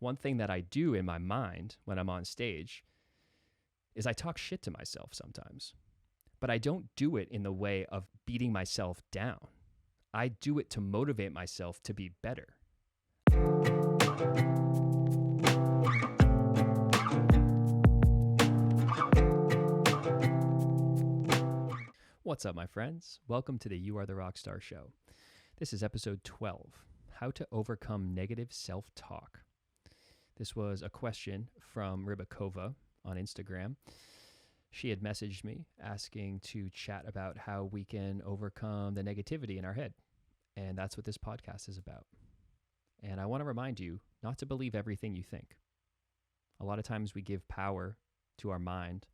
One thing that I do in my mind when I'm on stage is I talk shit to myself sometimes, but I don't do it in the way of beating myself down. I do it to motivate myself to be better. What's up, my friends? Welcome to the You Are the Rockstar Show. This is episode 12, How to Overcome Negative Self-Talk. This was a question from Rybakova on Instagram. She had messaged me asking to chat about how we can overcome the negativity in our head. And that's what this podcast is about. And I want to remind you not to believe everything you think. A lot of times we give power to our mind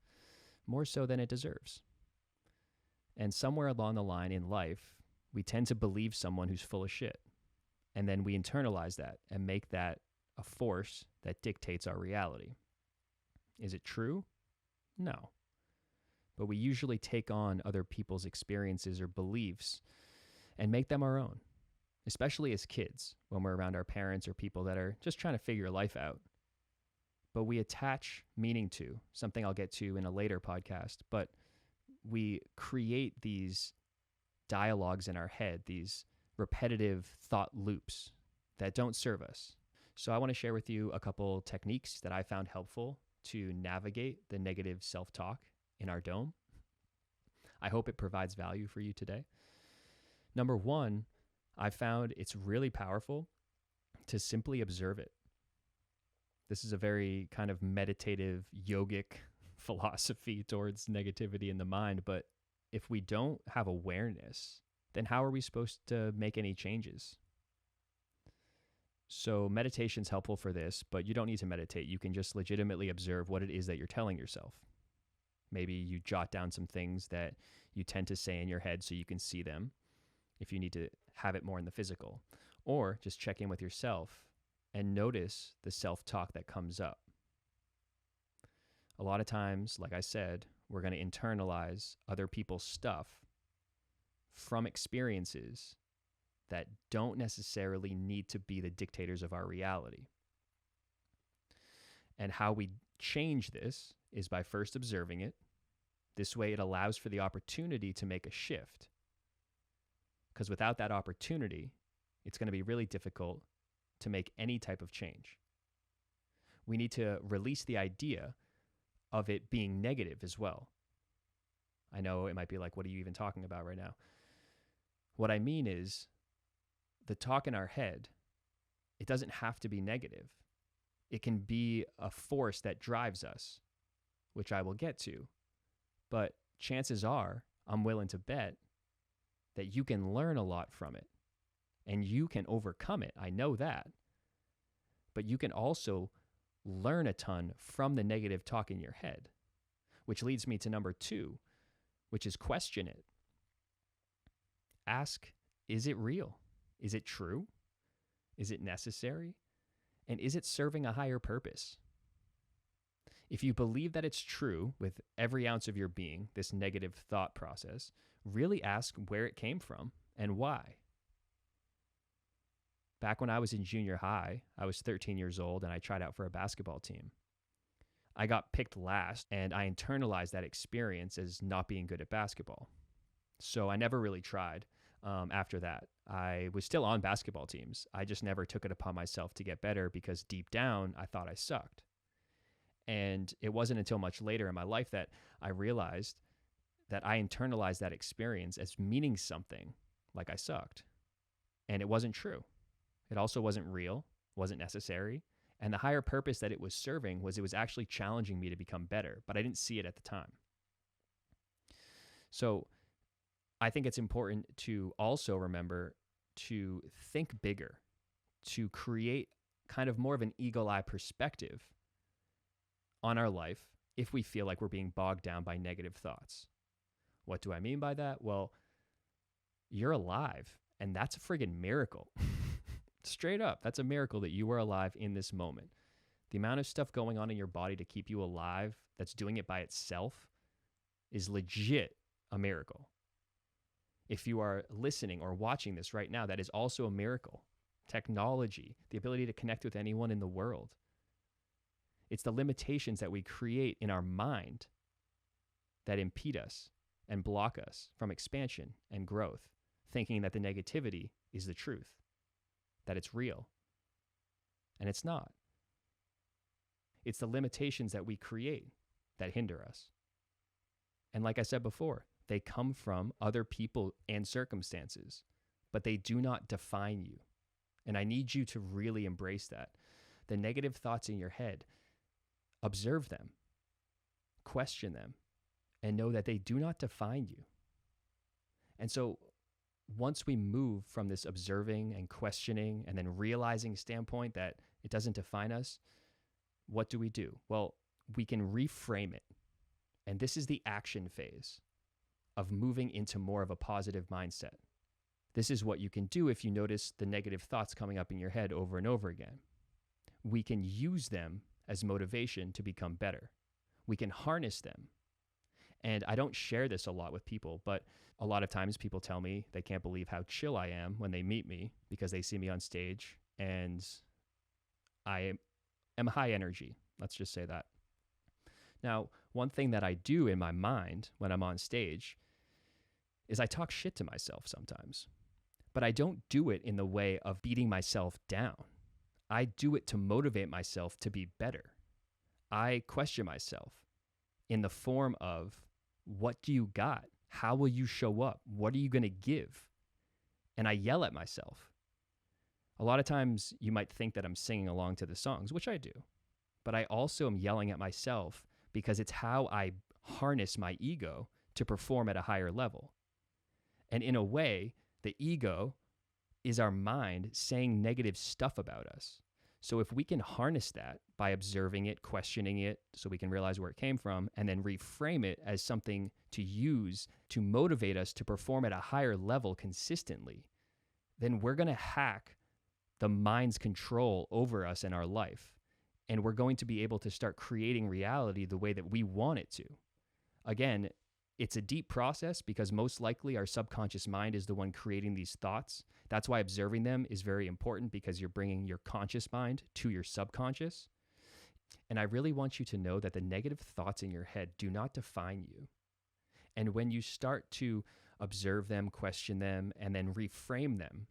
more so than it deserves. And somewhere along the line in life, we tend to believe someone who's full of shit. And then we internalize that and make that a force that dictates our reality. Is it true? No. But we usually take on other people's experiences or beliefs and make them our own, especially as kids when we're around our parents or people that are just trying to figure life out. But we attach meaning to, something I'll get to in a later podcast, but we create these dialogues in our head, these repetitive thought loops that don't serve us. So I want to share with you a couple techniques that I found helpful to navigate the negative self-talk in our dome. I hope it provides value for you today. Number one, I found it's really powerful to simply observe it. This is a very kind of meditative, yogic philosophy towards negativity in the mind, but if we don't have awareness, then how are we supposed to make any changes? So meditation's helpful for this, but you don't need to meditate. You can just legitimately observe what it is that you're telling yourself. Maybe you jot down some things that you tend to say in your head so you can see them if you need to have it more in the physical. Or just check in with yourself and notice the self-talk that comes up. A lot of times, like I said, we're going to internalize other people's stuff from experiences that don't necessarily need to be the dictators of our reality. And how we change this is by first observing it. This way it allows for the opportunity to make a shift. Because without that opportunity, it's going to be really difficult to make any type of change. We need to release the idea of it being negative as well. I know it might be like, what are you even talking about right now? What I mean is the talk in our head, it doesn't have to be negative. It can be a force that drives us, which I will get to. But chances are, I'm willing to bet that you can learn a lot from it and you can overcome it. I know that. But you can also learn a ton from the negative talk in your head, which leads me to number 2, which is question it. Ask, is it real? Is it true? Is it necessary? And is it serving a higher purpose? If you believe that it's true with every ounce of your being, this negative thought process, really ask where it came from and why. Back when I was in junior high, I was 13 years old and I tried out for a basketball team. I got picked last and I internalized that experience as not being good at basketball. So I never really tried after that. I was still on basketball teams. I just never took it upon myself to get better because deep down I thought I sucked. And it wasn't until much later in my life that I realized that I internalized that experience as meaning something, like I sucked. And it wasn't true. It also wasn't real, wasn't necessary. And the higher purpose that it was serving was it was actually challenging me to become better, but I didn't see it at the time. So I think it's important to also remember to think bigger, to create kind of more of an eagle-eye perspective on our life if we feel like we're being bogged down by negative thoughts. What do I mean by that? Well, you're alive, and that's a friggin' miracle. Straight up, that's a miracle that you are alive in this moment. The amount of stuff going on in your body to keep you alive that's doing it by itself is legit a miracle. If you are listening or watching this right now, that is also a miracle. technology, the ability to connect with anyone in the world. It's the limitations that we create in our mind that impede us and block us from expansion and growth, thinking that the negativity is the truth, that it's real. And it's not. It's the limitations that we create that hinder us. And like I said before, they come from other people and circumstances, but they do not define you. And I need you to really embrace that. The negative thoughts in your head, observe them, question them, and know that they do not define you. And so once we move from this observing and questioning and then realizing standpoint that it doesn't define us, what do? Well, we can reframe it. And this is the action phase of moving into more of a positive mindset. This is what you can do if you notice the negative thoughts coming up in your head over and over again. We can use them as motivation to become better. We can harness them. And I don't share this a lot with people, but a lot of times people tell me they can't believe how chill I am when they meet me because they see me on stage and I am high energy. Let's just say that. Now, one thing that I do in my mind when I'm on stage is I talk shit to myself sometimes, but I don't do it in the way of beating myself down. I do it to motivate myself to be better. I question myself in the form of, what do you got? How will you show up? What are you going to give? And I yell at myself. A lot of times you might think that I'm singing along to the songs, which I do, but I also am yelling at myself because it's how I harness my ego to perform at a higher level. And in a way, the ego is our mind saying negative stuff about us. So if we can harness that by observing it, questioning it, so we can realize where it came from, and then reframe it as something to use to motivate us to perform at a higher level consistently, then we're going to hack the mind's control over us in our life. And we're going to be able to start creating reality the way that we want it to. Again, it's a deep process because most likely our subconscious mind is the one creating these thoughts. That's why observing them is very important, because you're bringing your conscious mind to your subconscious. And I really want you to know that the negative thoughts in your head do not define you. And when you start to observe them, question them, and then reframe them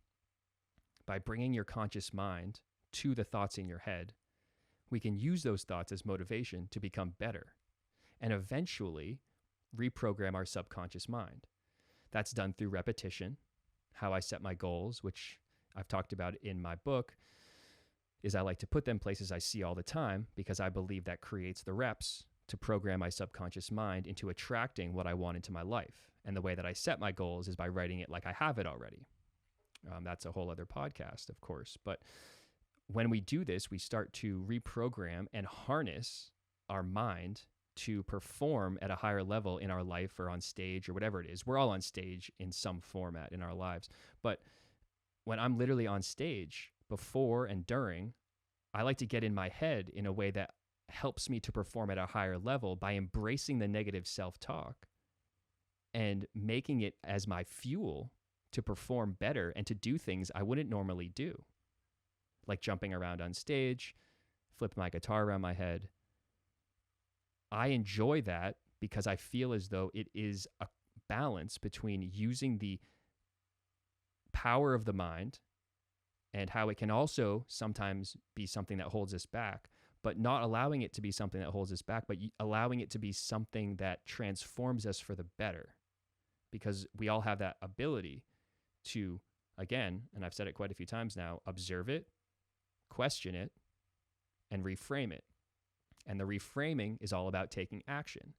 by bringing your conscious mind to the thoughts in your head, we can use those thoughts as motivation to become better and eventually reprogram our subconscious mind. That's done through repetition. How I set my goals, which I've talked about in my book, is I like to put them places I see all the time because I believe that creates the reps to program my subconscious mind into attracting what I want into my life. And the way that I set my goals is by writing it like I have it already. That's a whole other podcast, of course. But when we do this, we start to reprogram and harness our mind to perform at a higher level in our life or on stage or whatever it is. We're all on stage in some format in our lives. But when I'm literally on stage before and during, I like to get in my head in a way that helps me to perform at a higher level by embracing the negative self-talk and making it as my fuel to perform better and to do things I wouldn't normally do, like jumping around on stage, flip my guitar around my head. I enjoy that because I feel as though it is a balance between using the power of the mind and how it can also sometimes be something that holds us back, but not allowing it to be something that holds us back, but allowing it to be something that transforms us for the better. Because we all have that ability to, again, and I've said it quite a few times now, observe it, question it, and reframe it. And the reframing is all about taking action.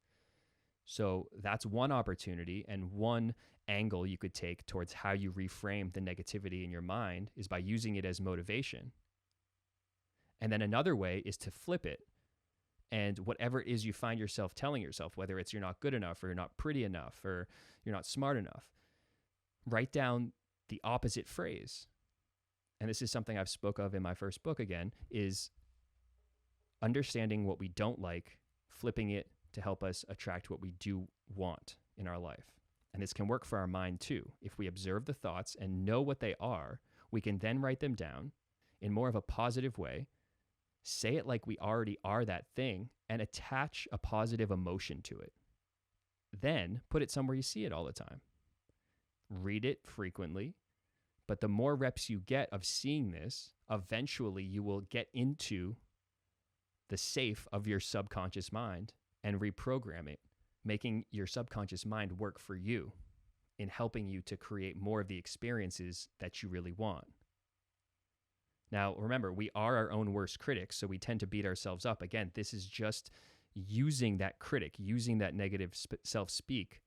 So that's one opportunity and one angle you could take towards how you reframe the negativity in your mind is by using it as motivation. And then another way is to flip it. And whatever it is you find yourself telling yourself, whether it's you're not good enough or you're not pretty enough or you're not smart enough, write down the opposite phrase. And this is something I've spoke of in my first book again, is understanding what we don't like, flipping it to help us attract what we do want in our life. And this can work for our mind too. If we observe the thoughts and know what they are, We can then write them down in more of a positive way, say it like we already are that thing, and attach a positive emotion to it. Then put it somewhere you see it all the time. Read it frequently, but the more reps you get of seeing this, eventually you will get into the safe of your subconscious mind and reprogram it, making your subconscious mind work for you in helping you to create more of the experiences that you really want. Now, remember, we are our own worst critics, so we tend to beat ourselves up. Again, this is just using that critic, using that negative self-speak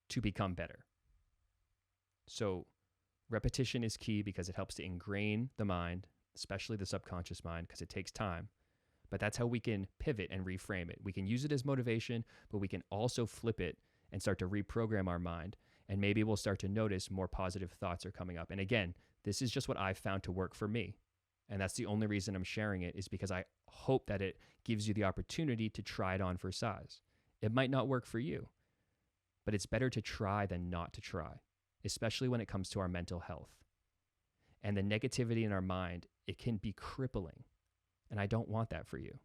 to become better. So repetition is key because it helps to ingrain the mind, especially the subconscious mind, because it takes time. But that's how we can pivot and reframe it. We can use it as motivation, but we can also flip it and start to reprogram our mind. And maybe we'll start to notice more positive thoughts are coming up. And again, this is just what I've found to work for me. And that's the only reason I'm sharing it, is because I hope that it gives you the opportunity to try it on for size. It might not work for you, but it's better to try than not to try, especially when it comes to our mental health. And the negativity in our mind, it can be crippling. And I don't want that for you.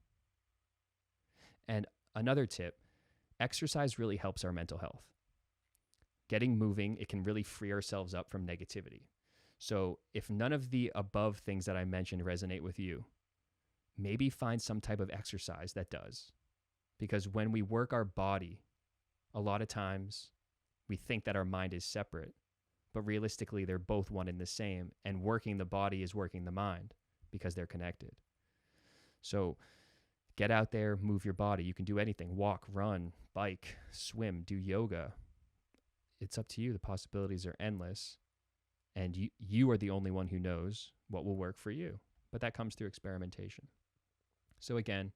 And another tip, exercise really helps our mental health. Getting moving, it can really free ourselves up from negativity. So if none of the above things that I mentioned resonate with you, maybe find some type of exercise that does. Because when we work our body, a lot of times we think that our mind is separate, but realistically they're both one and the same, and working the body is working the mind because they're connected. So get out there, move your body. You can do anything: walk, run, bike, swim, do yoga. It's up to you. The possibilities are endless. And you are the only one who knows what will work for you. But that comes through experimentation. So again, and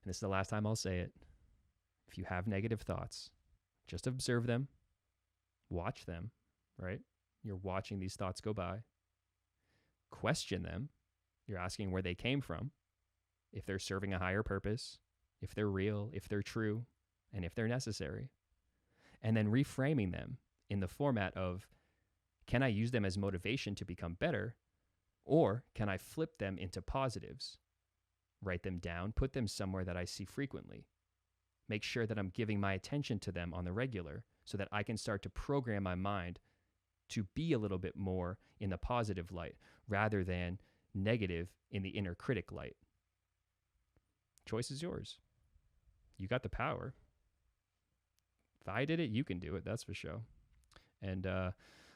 this is the last time I'll say it, if you have negative thoughts, just observe them, watch them, right? You're watching these thoughts go by. Question them. You're asking where they came from, if they're serving a higher purpose, if they're real, if they're true, and if they're necessary. And then reframing them in the format of, can I use them as motivation to become better? Or can I flip them into positives? Write them down, put them somewhere that I see frequently. Make sure that I'm giving my attention to them on the regular so that I can start to program my mind to be a little bit more in the positive light rather than negative in the inner critic light. Choice is yours. You got the power. If I did it, you can do it. That's for sure. And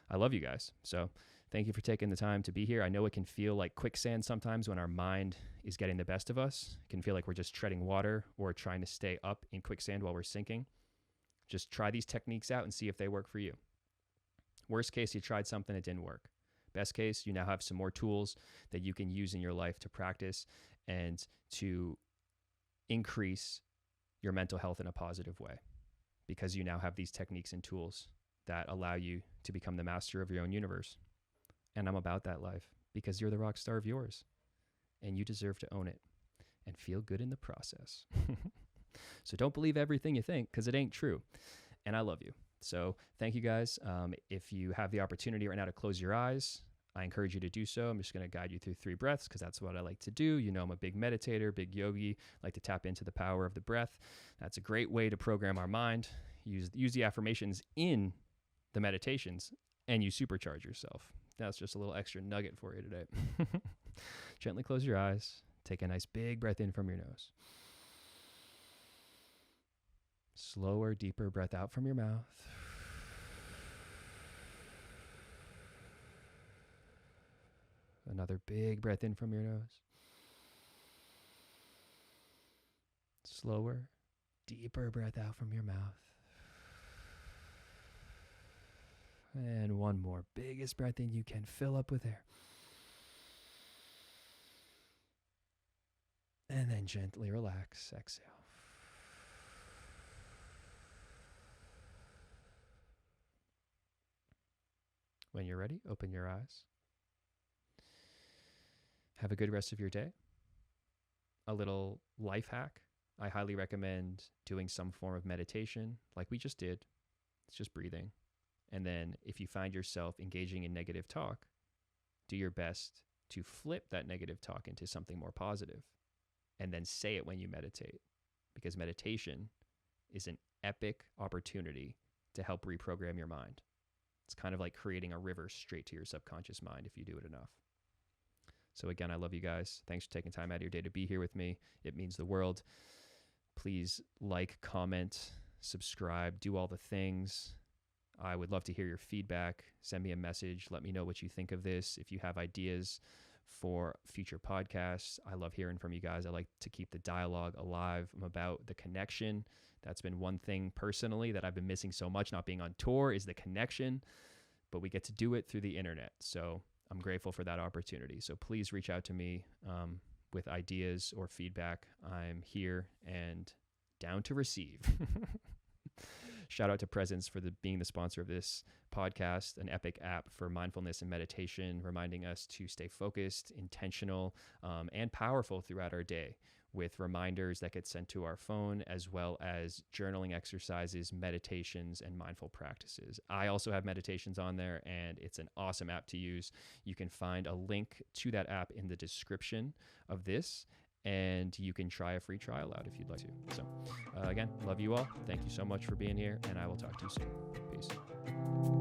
I love you guys. So thank you for taking the time to be here. I know it can feel like quicksand sometimes when our mind is getting the best of us. It can feel like we're just treading water or trying to stay up in quicksand while we're sinking. Just try these techniques out and see if they work for you. Worst case, you tried something, it didn't work. Best case, you now have some more tools that you can use in your life to practice and to increase your mental health in a positive way, because you now have these techniques and tools that allow you to become the master of your own universe. And I'm about that life because you're the rock star of yours and you deserve to own it and feel good in the process. So don't believe everything you think, because it ain't true. And I love you. So thank you guys. If you have the opportunity right now to close your eyes, I encourage you to do so. I'm just going to guide you through 3 breaths because that's what I like to do. You know, I'm a big meditator, big yogi, like to tap into the power of the breath. That's a great way to program our mind. Use the affirmations in the meditations and you supercharge yourself. That's just a little extra nugget for you today. Gently close your eyes. Take a nice big breath in from your nose. Slower, deeper breath out from your mouth. Another big breath in from your nose. Slower, deeper breath out from your mouth. And one more. Biggest breath in you can. Fill up with air. And then gently relax. Exhale. When you're ready, open your eyes. Have a good rest of your day. A little life hack. I highly recommend doing some form of meditation like we just did. It's just breathing. And then if you find yourself engaging in negative talk, do your best to flip that negative talk into something more positive, and then say it when you meditate, because meditation is an epic opportunity to help reprogram your mind. It's kind of like creating a river straight to your subconscious mind if you do it enough. So again, I love you guys. Thanks for taking time out of your day to be here with me. It means the world. Please like, comment, subscribe, do all the things. I would love to hear your feedback. Send me a message. Let me know what you think of this. If you have ideas for future podcasts, I love hearing from you guys. I like to keep the dialogue alive. I'm about the connection. That's been one thing personally that I've been missing so much, not being on tour, is the connection. But we get to do it through the internet. So I'm grateful for that opportunity. So please reach out to me with ideas or feedback. I'm here and down to receive. Shout out to Presence for being the sponsor of this podcast, an epic app for mindfulness and meditation, reminding us to stay focused, intentional, and powerful throughout our day, with reminders that get sent to our phone, as well as journaling exercises, meditations, and mindful practices. I also have meditations on there, and it's an awesome app to use. You can find a link to that app in the description of this, and you can try a free trial out if you'd like to. So again, love you all. Thank you so much for being here, and I will talk to you soon. Peace.